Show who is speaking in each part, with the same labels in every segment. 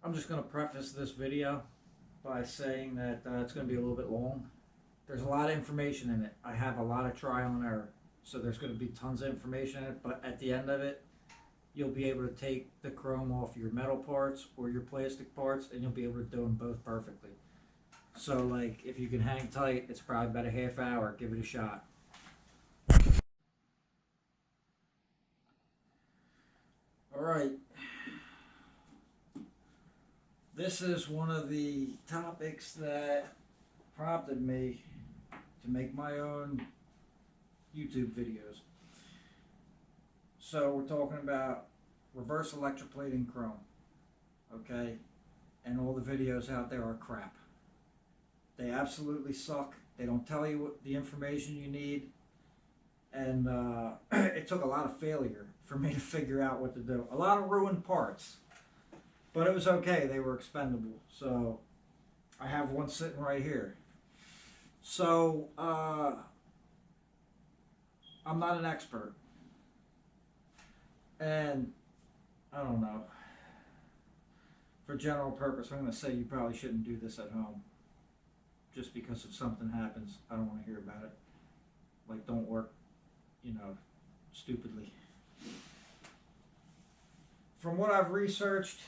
Speaker 1: I'm just going to preface this video by saying that it's going to be a little bit long. There's a lot of information in it. I have a lot of trial and error, so there's going to be tons of information in it, but at the end of it, you'll be able to take the chrome off your metal parts or your plastic parts, and you'll be able to do them both perfectly. So, like, if you can hang tight, it's probably about a half hour. Give it a shot. All right. This is one of the topics that prompted me to make my own YouTube videos. So we're talking about reverse electroplating chrome, okay? And all the videos out there are crap. They absolutely suck. They don't tell you what the information you need. And it took a lot of failure for me to figure out what to do. A lot of ruined parts. But it was okay. They were expendable. So I have one sitting right here. So I'm not an expert. And I don't know. For general purpose, I'm going to say you probably shouldn't do this at home. Just because if something happens, I don't want to hear about it. Like, don't work, stupidly. From what I've researched,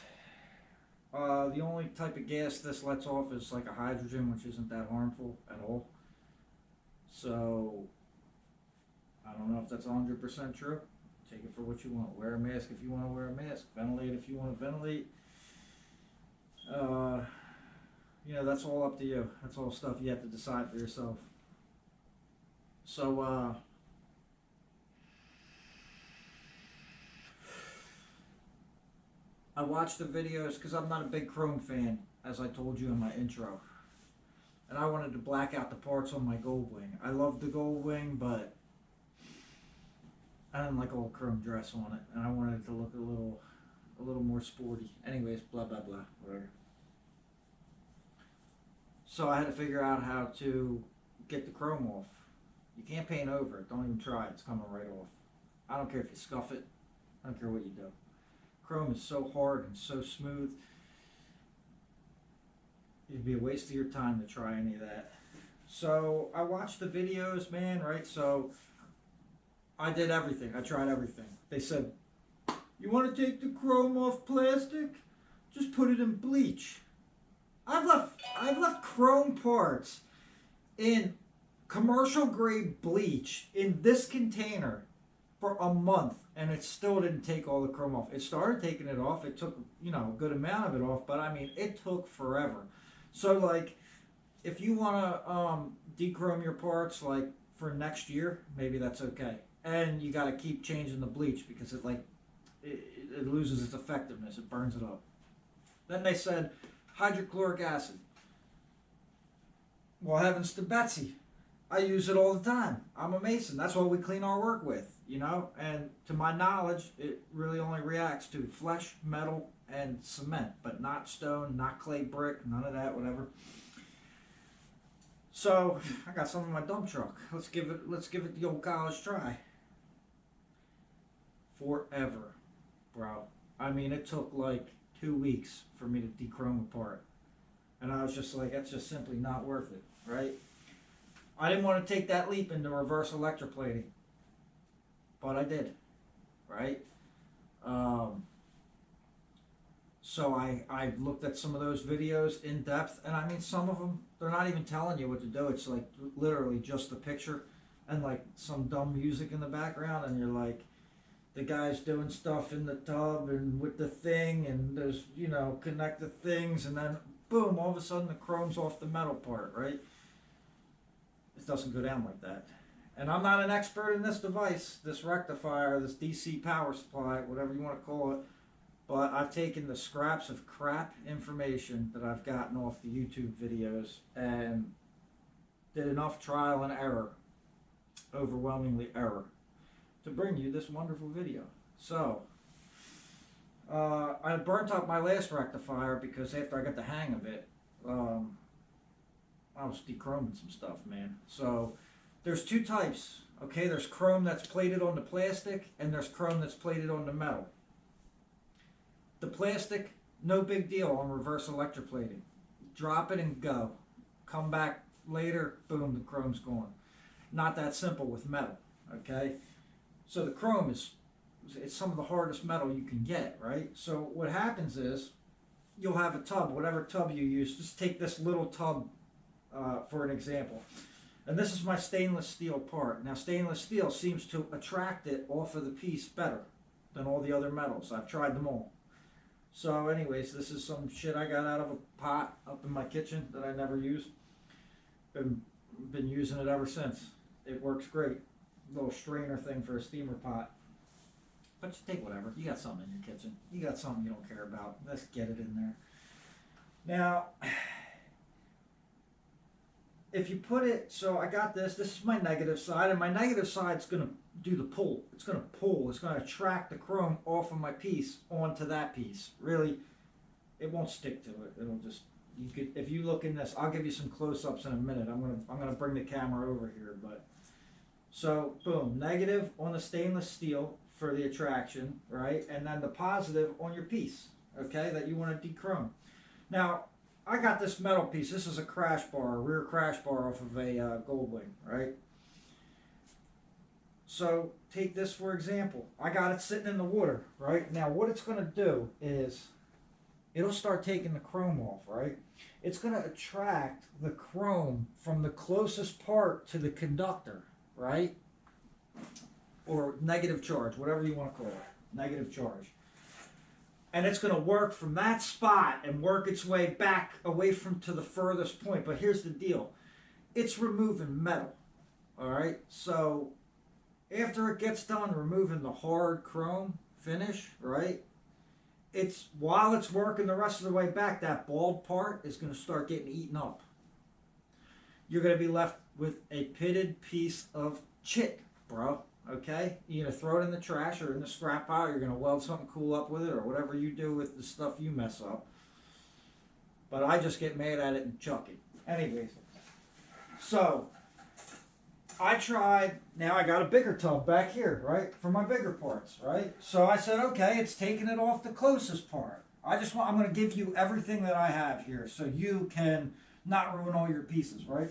Speaker 1: the only type of gas this lets off is like a hydrogen, which isn't that harmful at all. So, I don't know if that's 100% true. Take it for what you want. Wear a mask if you want to wear a mask. Ventilate if you want to ventilate. That's all up to you. That's all stuff you have to decide for yourself. So, I watched the videos because I'm not a big chrome fan, as I told you in my intro. And I wanted to black out the parts on my Goldwing. I love the Goldwing, but I didn't like all the chrome dress on it, and I wanted it to look a little more sporty. Anyways, blah blah blah, whatever. So I had to figure out how to get the chrome off. You can't paint over it. Don't even try it. It's coming right off. I don't care if you scuff it. I don't care what you do. Chrome is so hard and so smooth. It'd be a waste of your time to try any of that. So I watched the videos, man, right? So I did everything. I tried everything. They said, you want to take the chrome off plastic? Just put it in bleach. I've left chrome parts in commercial grade bleach in this container for a month, and it still didn't take all the chrome off. It started taking it off. It took, a good amount of it off, but I mean, it took forever. So, like, if you want to dechrome your parts, like, for next year, maybe that's okay. And you got to keep changing the bleach because it loses its effectiveness. It burns it up. Then they said hydrochloric acid. Well, heavens to Betsy. I use it all the time. I'm a mason. That's what we clean our work with, And to my knowledge, it really only reacts to flesh, metal, and cement, but not stone, not clay brick, none of that, whatever. So I got some in my dump truck. Let's give it the old college try. Forever, bro. I mean, it took like 2 weeks for me to dechrome a part. And I was just like, that's just simply not worth it, right? I didn't want to take that leap into reverse electroplating. But I did, right? So I looked at some of those videos in depth, and I mean, some of them, they're not even telling you what to do. It's like literally just the picture and like some dumb music in the background, and you're like, the guy's doing stuff in the tub and with the thing, and there's, connect the things, and then boom, all of a sudden the chrome's off the metal part, right? It doesn't go down like that. And I'm not an expert in this device, this rectifier, this DC power supply, whatever you want to call it, but I've taken the scraps of crap information that I've gotten off the YouTube videos and did enough trial and error, overwhelmingly error, to bring you this wonderful video. So, I burnt up my last rectifier because after I got the hang of it, I was dechroming some stuff, man. So, there's two types, okay? There's chrome that's plated on the plastic, and there's chrome that's plated on the metal. The plastic No big deal on reverse electroplating. Drop it and go. Come back later, boom, the chrome's gone. Not that simple with metal, okay? So the chrome it's some of the hardest metal you can get, right? So what happens is you'll have a tub, whatever tub you use. Just take this little tub for an example. And this is my stainless steel part. Now stainless steel seems to attract it off of the piece better than all the other metals. I've tried them all. So anyways, this is some shit I got out of a pot up in my kitchen that I never used. Been using it ever since. It works great. Little strainer thing for a steamer pot. But you take whatever. You got something in your kitchen. You got something you don't care about. Let's get it in there. Now, if you put it, so I got this. This is my negative side, and my negative side's going to do the pull. It's going to pull. It's going to attract the chrome off of my piece onto that piece. Really, it won't stick to it. It'll just, you could, if you look in this, I'll give you some close-ups in a minute. I'm gonna bring the camera over here, but so boom, negative on the stainless steel for the attraction, right? And then the positive on your piece, okay, that you want to dechrome. Now, I got this metal piece. This is a crash bar, a rear crash bar off of a Goldwing, right? So take this for example. I got it sitting in the water, right? Now what it's going to do is it'll start taking the chrome off, right? It's going to attract the chrome from the closest part to the conductor, right? Or negative charge, whatever you want to call it, negative charge. And it's going to work from that spot and work its way back away from to the furthest point. But here's the deal. It's removing metal, all right? So after it gets done removing the hard chrome finish, right? While it's working the rest of the way back, that bald part is going to start getting eaten up. You're going to be left with a pitted piece of shit, bro. Okay? You're going to throw it in the trash or in the scrap pile. You're going to weld something cool up with it or whatever you do with the stuff you mess up. But I just get mad at it and chuck it. Anyways. So, I tried, now I got a bigger tub back here, right, for my bigger parts, right? So I said, okay, it's taking it off the closest part. I'm going to give you everything that I have here so you can not ruin all your pieces, right?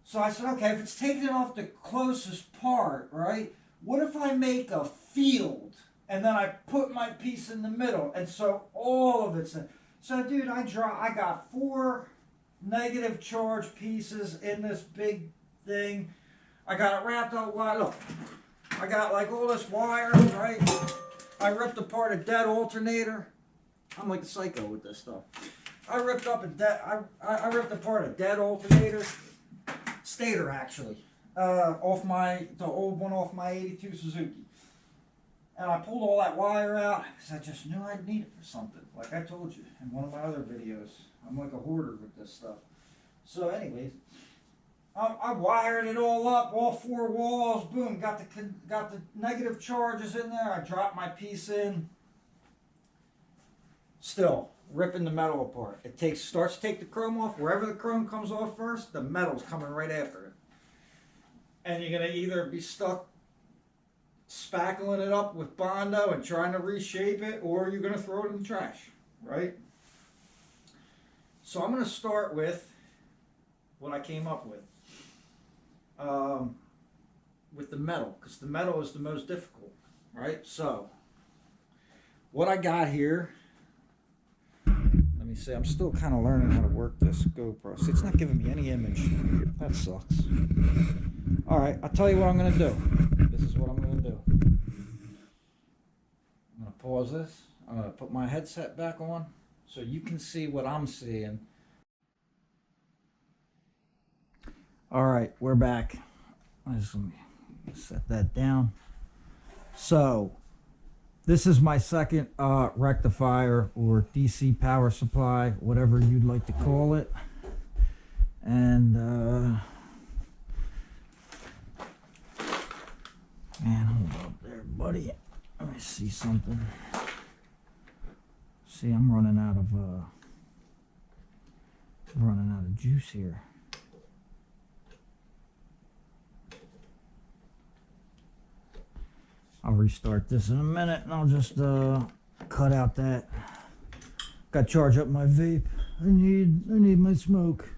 Speaker 1: So I said, okay, if it's taking it off the closest part, right, what if I make a field and then I put my piece in the middle and so all of it's in. So dude, I got 4 negative charge pieces in this big thing. I got it wrapped up wide. Look, I got like all this wire, right? I ripped apart a dead alternator. I'm like a psycho with this stuff. I ripped apart a dead alternator, stator actually, off the old one off my '82 Suzuki. And I pulled all that wire out because I just knew I'd need it for something. Like I told you in one of my other videos, I'm like a hoarder with this stuff. So anyways, I wired it all up, all 4 walls, boom, got the negative charges in there. I dropped my piece in. Still, ripping the metal apart. Starts to take the chrome off. Wherever the chrome comes off first, the metal's coming right after it. And you're going to either be stuck spackling it up with Bondo and trying to reshape it, or you're going to throw it in the trash, right? So I'm going to start with what I came up with the metal, because the metal is the most difficult, right? So what I got here, let me see, I'm still kind of learning how to work this GoPro. See, it's not giving me any image. That sucks. All right, I'll tell you what I'm going to do. This is what I'm going to do. I'm going to pause this. I'm going to put my headset back on so you can see what I'm seeing. All right, we're back. Let me set that down. So, this is my second rectifier or DC power supply, whatever you'd like to call it. And, man, hold up there, buddy. Let me see something. See, I'm running out of juice here. I'll restart this in a minute and I'll just cut out that Got to charge up my vape. I need my smoke.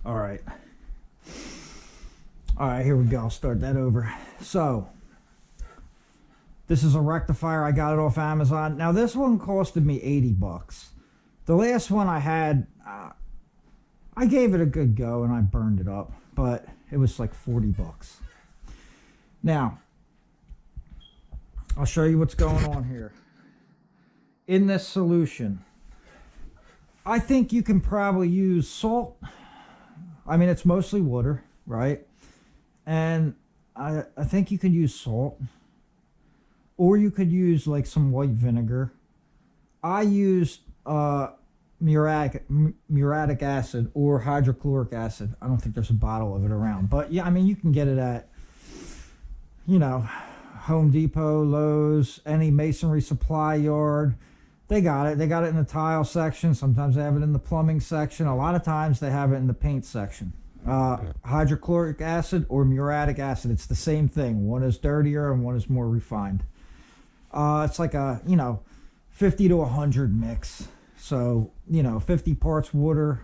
Speaker 1: All right. All right, here we go. I'll start that over. So, this is a rectifier. I got it off Amazon. Now, this one costed me 80 bucks. The last one I had, I gave it a good go and I burned it up, but it was like 40 bucks. Now, I'll show you what's going on here. In this solution, I think you can probably use salt. I mean, it's mostly water, right? And I think you could use salt, or you could use like some white vinegar. I used muriatic acid or hydrochloric acid. I don't think there's a bottle of it around, but yeah, I mean, you can get it at, you know, Home Depot, Lowe's, any masonry supply yard. They got it. They got it in the tile section. Sometimes they have it in the plumbing section. A lot of times they have it in the paint section. Hydrochloric acid or muriatic acid, it's the same thing. One is dirtier and one is more refined. It's like a, 50 to 100 mix. So, 50 parts water.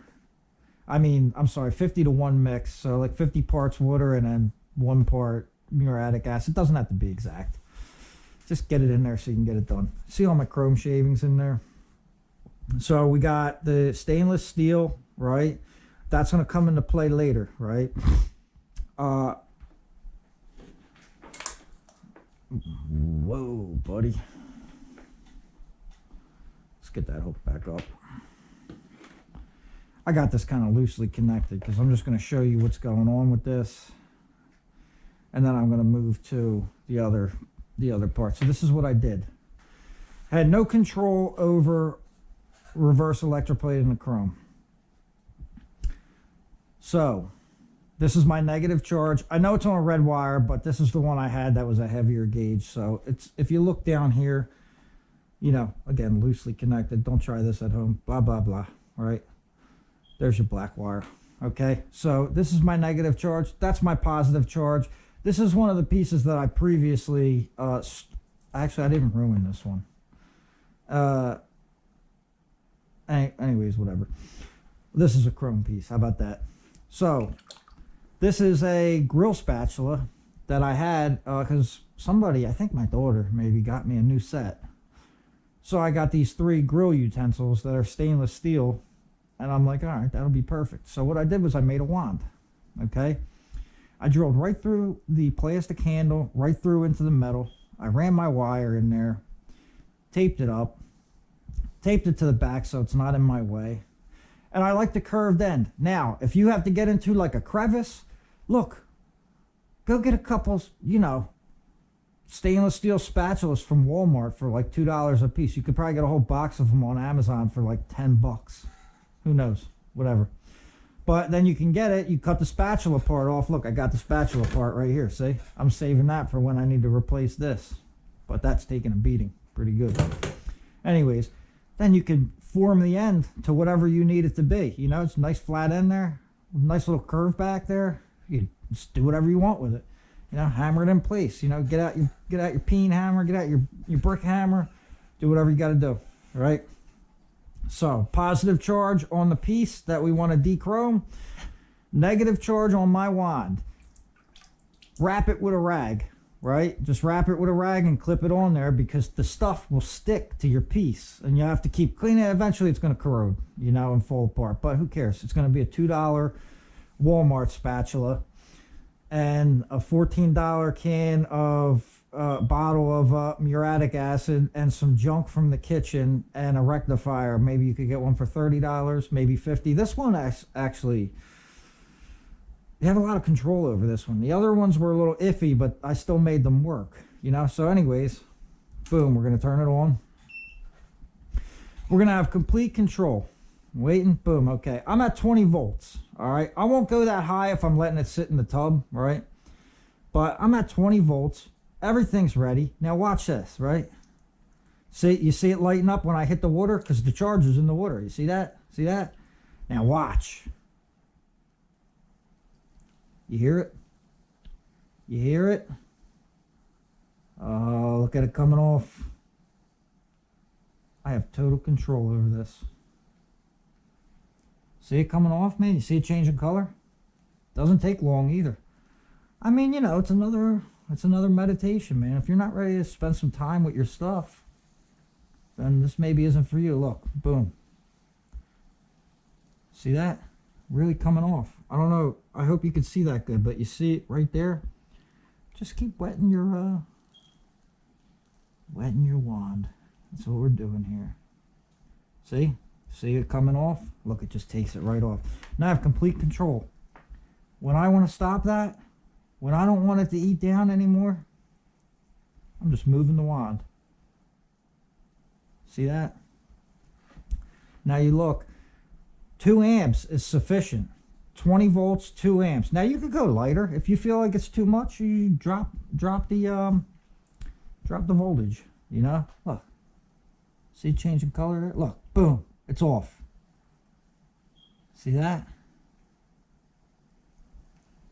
Speaker 1: I'm sorry, 50 to 1 mix. So like 50 parts water and then 1 part muriatic acid. It doesn't have to be exact. Just get it in there so you can get it done. See all my chrome shavings in there? So we got the stainless steel, right? That's going to come into play later, right? Whoa, buddy. Let's get that hook back up. I got this kind of loosely connected because I'm just going to show you what's going on with this. And then I'm going to move to the other part. So this is what I did. I had no control over reverse electroplating the chrome. So this is my negative charge. I know it's on a red wire, but this is the one I had that was a heavier gauge. So it's, if you look down here, again, loosely connected. Don't try this at home. Blah, blah, blah. All right. There's your black wire. Okay. So this is my negative charge. That's my positive charge. This is one of the pieces that I previously, actually, I didn't ruin this one. Anyways, whatever. This is a chrome piece. How about that? So, this is a grill spatula that I had, because somebody, I think my daughter maybe, got me a new set. So I got these 3 grill utensils that are stainless steel, and I'm like, all right, that'll be perfect. So what I did was I made a wand, okay? I drilled right through the plastic handle, right through into the metal. I ran my wire in there, taped it up, taped it to the back so it's not in my way. And I like the curved end. Now, if you have to get into like a crevice, look, go get a couple, stainless steel spatulas from Walmart for like $2 a piece. You could probably get a whole box of them on Amazon for like 10 bucks. Who knows? Whatever. But then you can get it, you cut the spatula part off. Look, I got the spatula part right here, see? I'm saving that for when I need to replace this. But that's taking a beating. Pretty good. Anyways, then you can form the end to whatever you need it to be. It's a nice flat end there. Nice little curve back there. You can just do whatever you want with it. Hammer it in place. Get out your peen hammer, get out your brick hammer. Do whatever you got to do. All right? So, positive charge on the piece that we want to dechrome. Negative charge on my wand. Wrap it with a rag, right? Just wrap it with a rag and clip it on there because the stuff will stick to your piece. And you have to keep cleaning it. Eventually, it's going to corrode, and fall apart. But who cares? It's going to be a $2 Walmart spatula and a $14 can of bottle of muriatic acid and some junk from the kitchen and a rectifier. Maybe you could get one for $30, maybe $50. This one actually, you have a lot of control over this one. The other ones were a little iffy, but I still made them work, So anyways, boom, we're going to turn it on. We're going to have complete control. Waiting, boom, okay. I'm at 20 volts, all right? I won't go that high if I'm letting it sit in the tub, right? But I'm at 20 volts. Everything's ready. Now watch this, right? See, you see it lighting up when I hit the water? Because the charge is in the water. You see that? See that? Now watch. You hear it? You hear it? Oh, look at it coming off. I have total control over this. See it coming off, man? You see it changing color? Doesn't take long either. I mean, you know, it's another meditation, man. If you're not ready to spend some time with your stuff, then this maybe isn't for you. Look, boom. See that? Really coming off. I don't know. I hope you can see that good, but you see it right there? Just keep wetting your wand. That's what we're doing here. See? See it coming off? Look, it just takes it right off. Now I have complete control. When I want to stop that, when I don't want it to eat down anymore, I'm just moving the wand. See that? Now you look, 2 amps is sufficient. 20 volts, 2 amps. Now you could go lighter. If you feel like it's too much, you drop the voltage, you know? Look. See changing color there? Look, boom, it's off. See that?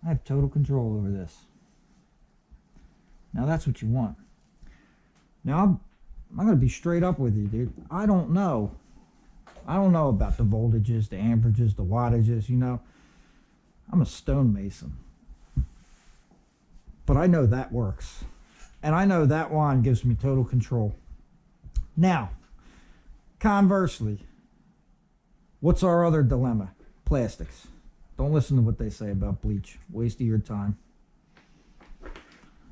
Speaker 1: I have total control over this. Now that's what you want. Now I'm going to be straight up with you, dude. I don't know about the voltages, the amperages, the wattages, you know. I'm a stonemason. But I know that works. And I know that wand gives me total control. Now, conversely, what's our other dilemma? Plastics. Don't listen to what they say about bleach. Waste of your time.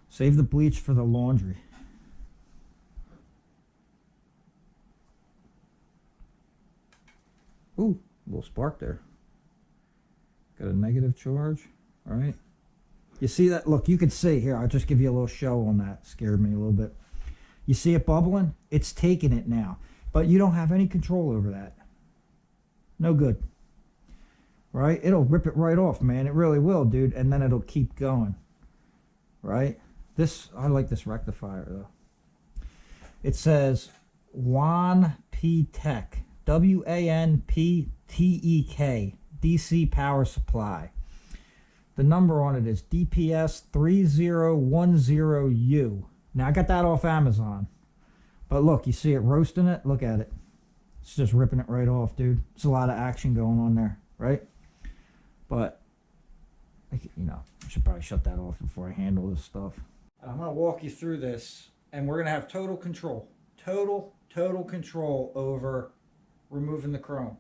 Speaker 1: Save the bleach for the laundry. Ooh, a little spark there. Got a negative charge. All right. You see that? Look, you can see here. I'll just give you a little show on that. Scared me a little bit. You see it bubbling? It's taking it now. But you don't have any control over that. No good. Right? It'll rip it right off, man. It really will, dude. And then it'll keep going. Right? I like this rectifier, though. It says Wanptek. WANPTEK. DC power supply. The number on it is DPS 3010U. Now, I got that off Amazon. But look, you see it roasting it? Look at it. It's just ripping it right off, dude. It's a lot of action going on there, right? But, you know, I should probably shut that off before I handle this stuff. I'm going to walk you through this, and we're going to have total control. Total control over removing the chrome.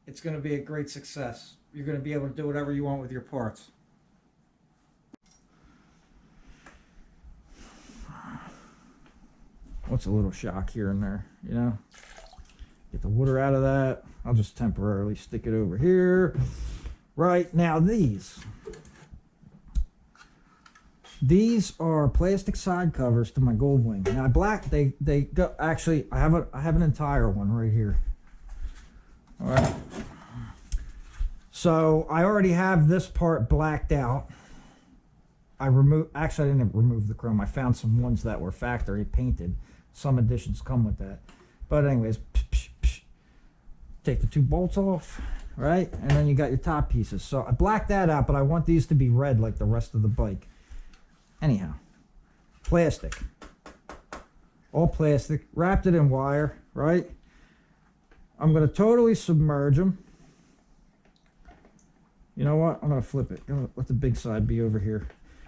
Speaker 1: It's going to be a great success. You're going to be able to do whatever you want with your parts. What's a little shock here and there, you know? Get the water out of that. I'll just temporarily stick it over here. Right, now these are plastic side covers to my Goldwing. Now they go, actually I have an entire one right here. All right. So I already have this part blacked out. Actually I didn't remove the chrome. I found some ones that were factory painted. Some additions come with that. But anyways, take the 2 bolts off, right? And then you got your top pieces. So I blacked that out, but I want these to be red like the rest of the bike. Anyhow, plastic. All plastic. Wrapped it in wire, right? I'm going to totally submerge them. You know what? I'm going to flip it. Let the big side be over here.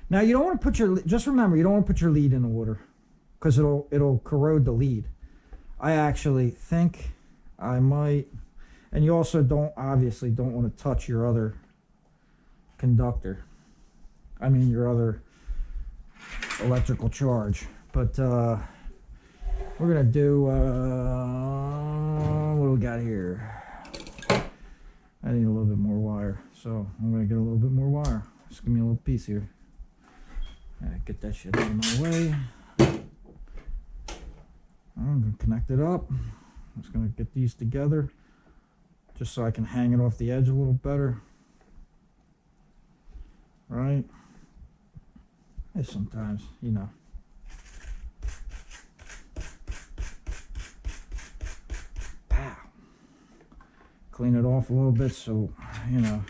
Speaker 1: Now, you don't want to put just remember, you don't want to put your lead in the water because it'll corrode the lead. I actually think I might, and you also obviously don't want to touch your other conductor. I mean, your other electrical charge. But we're going to do, what do we got here? I need a little bit more wire, so I'm going to get a little bit more wire. Just give me a little piece here. Get that shit out of my way. I'm going to connect it up. I'm just going to get these together just so I can hang it off the edge a little better. Right? And sometimes, you know. clean it off a little bit so, you know,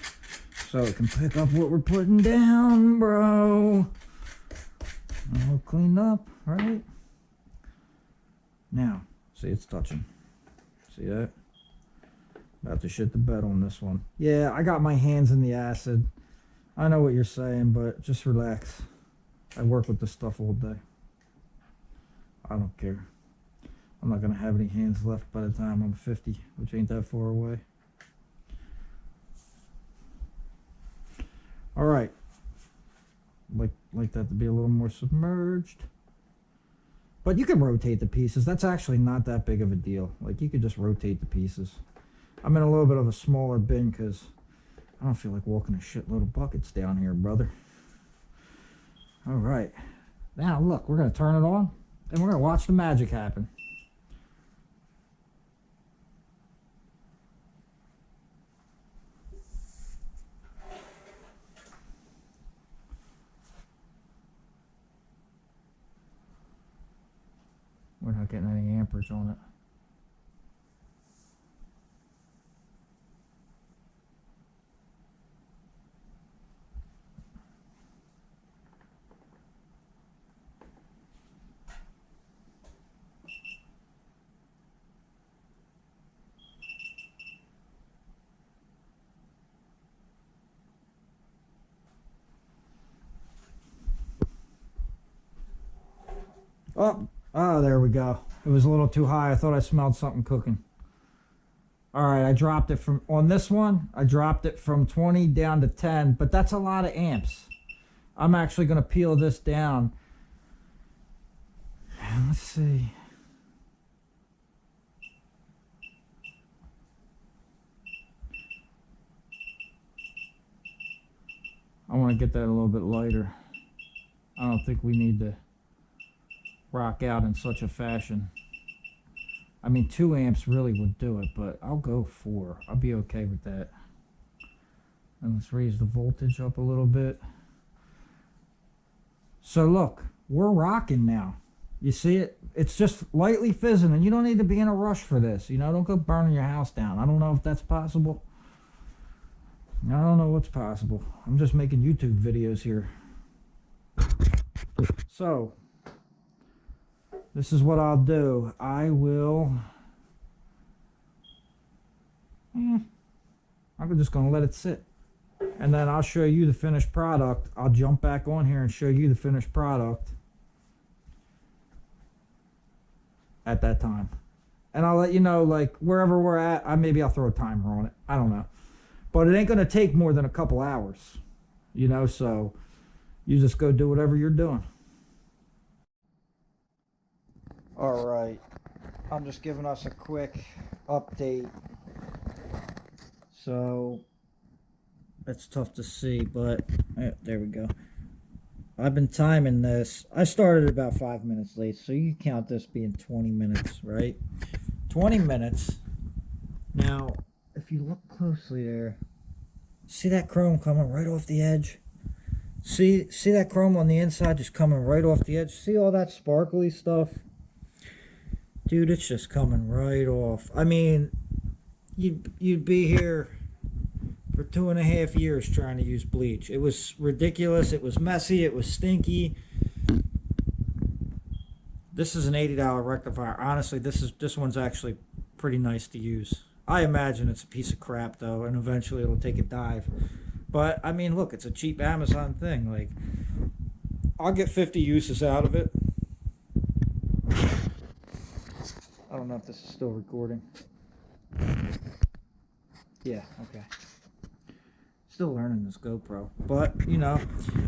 Speaker 1: so it can pick up what we're putting down, bro. All cleaned up, right? Now, see, it's touching. See that? About to shit the bed on this one. Yeah, I got my hands in the acid. I know what you're saying, but just relax. I work with this stuff all day. I don't care. I'm not going to have any hands left by the time I'm 50, which ain't that far away. All right. Like that to be a little more submerged. But you can rotate the pieces. That's actually not that big of a deal. Like, you could just rotate the pieces. I'm in a little bit of a smaller bin because I don't feel like walking a shitload of buckets down here, brother. All right. Now, look, we're going to turn it on, and we're going to watch the magic happen. We're not getting any amperage on it. Oh, there we go. It was a little too high. I thought I smelled something cooking. All right, I dropped it from, on this one, I dropped it from 20 down to 10, but that's a lot of amps. I'm actually going to peel this down. Let's see. I want to get that a little bit lighter. I don't think we need to rock out in such a fashion. I mean, 2 amps really would do it, but I'll go 4. I'll be okay with that. And let's raise the voltage up a little bit. So look, we're rocking now. You see it? It's just lightly fizzing, and you don't need to be in a rush for this. You know, don't go burning your house down. I don't know if that's possible. I don't know what's possible. I'm just making YouTube videos here. So, this is what I'll do. I will... I'm just going to let it sit. And then I'll show you the finished product. I'll jump back on here and show you the finished product at that time. And I'll let you know, like, wherever we're at, maybe I'll throw a timer on it. I don't know. But it ain't going to take more than a couple hours. You know, so you just go do whatever you're doing. All right. I'm just giving us a quick update. So, it's tough to see, but there we go. I've been timing this. I started about 5 minutes late, so you can count this being 20 minutes, right? 20 minutes. Now, if you look closely there, see that chrome coming right off the edge? See that chrome on the inside just coming right off the edge? See all that sparkly stuff? Dude, it's just coming right off. I mean, you'd be here for 2.5 years trying to use bleach. It was ridiculous. It was messy. It was stinky. This is an $80 rectifier. Honestly, this one's actually pretty nice to use. I imagine it's a piece of crap though, and eventually it'll take a dive. But I mean, look, it's a cheap Amazon thing. Like, I'll get 50 uses out of it. I don't know if this is still recording. Yeah, okay. Still learning this GoPro. But, you know,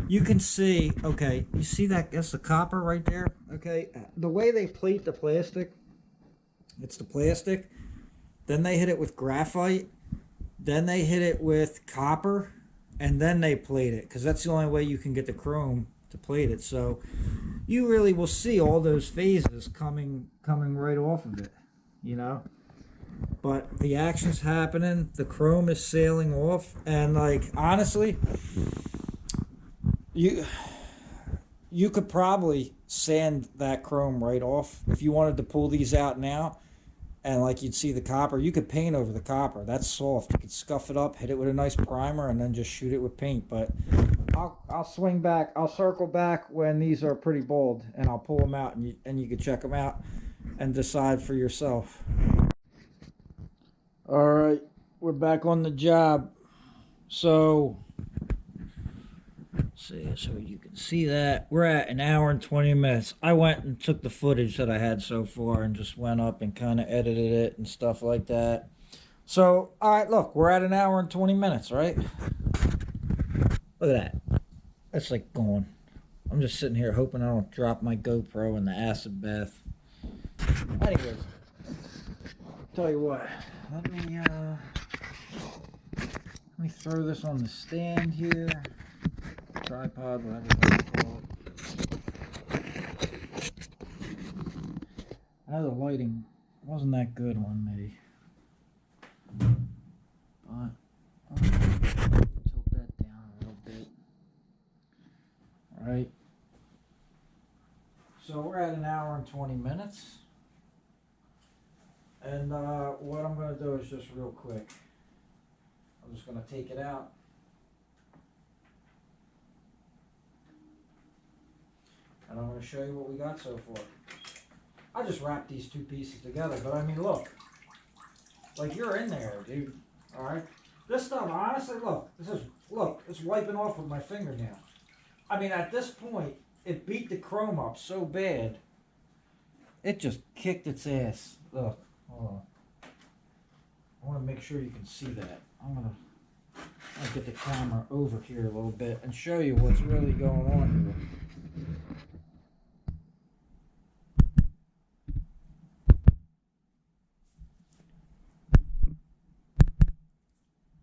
Speaker 1: you can see, okay, you see that, that's the copper right there? Okay, the way they plate the plastic, it's the plastic, then they hit it with graphite, then they hit it with copper, and then they plate it, because that's the only way you can get the chrome to plate it. So you really will see all those phases coming right off of it, you know. But the action's happening, the chrome is sailing off, and like, honestly, you could probably sand that chrome right off if you wanted to pull these out now. and like you'd see the copper. You could paint over the copper. That's soft. You could scuff it up, hit it with a nice primer, and then just shoot it with paint. But I'll swing back. I'll circle back when these are pretty bold, and I'll pull them out, and you can check them out and decide for yourself. All right, we're back on the job. So, see, so you can see that we're at an hour and 20 minutes. I went and took the footage that I had so far and just went up and kind of edited it and stuff like that. So, all right, look, we're at an hour and 20 minutes, right? Look at that. That's like going. I'm just sitting here hoping I don't drop my GoPro in the acid bath. Anyways, tell you what, let me throw this on the stand here. Tripod, whatever you want to call it. I know the lighting wasn't that good on me, but I'll tilt that down a little bit. All right. So we're at an hour and 20 minutes, and what I'm going to do is just real quick. I'm just going to take it out. And I'm going to show you what we got so far. I just wrapped these two pieces together, but I mean, look. Like, you're in there, dude. Alright? This stuff, honestly, look. It's wiping off with my fingernail. I mean, at this point, it beat the chrome up so bad, it just kicked its ass. Look. Hold on. I want to make sure you can see that. I'll get the camera over here a little bit and show you what's really going on here.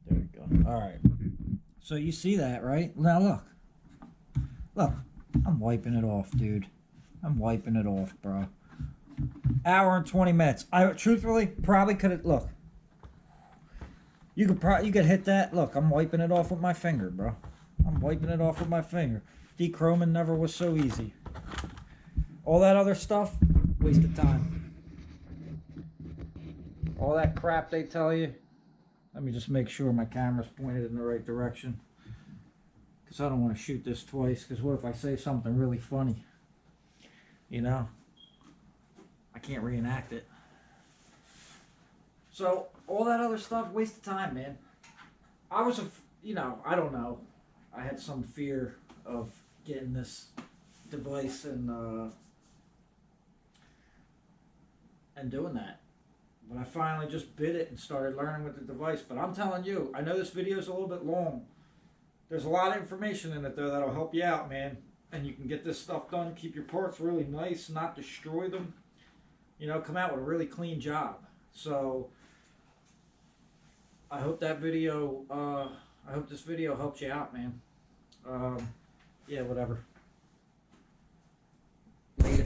Speaker 1: There we go. All right. So you see that, right? Now look. Look. I'm wiping it off, dude. I'm wiping it off, bro. Hour and 20 minutes. I truthfully probably could have. Look. You could hit that. Look, I'm wiping it off with my finger, bro. I'm wiping it off with my finger. Dechroming never was so easy. All that other stuff, waste of time. All that crap they tell you. Let me just make sure my camera's pointed in the right direction. Because I don't want to shoot this twice. Because what if I say something really funny? You know? I can't reenact it. So, all that other stuff, waste of time, man. I was, I don't know. I had some fear of getting this device and doing that. But I finally just bit it and started learning with the device. But I'm telling you, I know this video is a little bit long. There's a lot of information in it, though, that'll help you out, man. And you can get this stuff done, keep your parts really nice, not destroy them. Come out with a really clean job. So, I hope this video helps you out, man. Yeah, whatever. Later.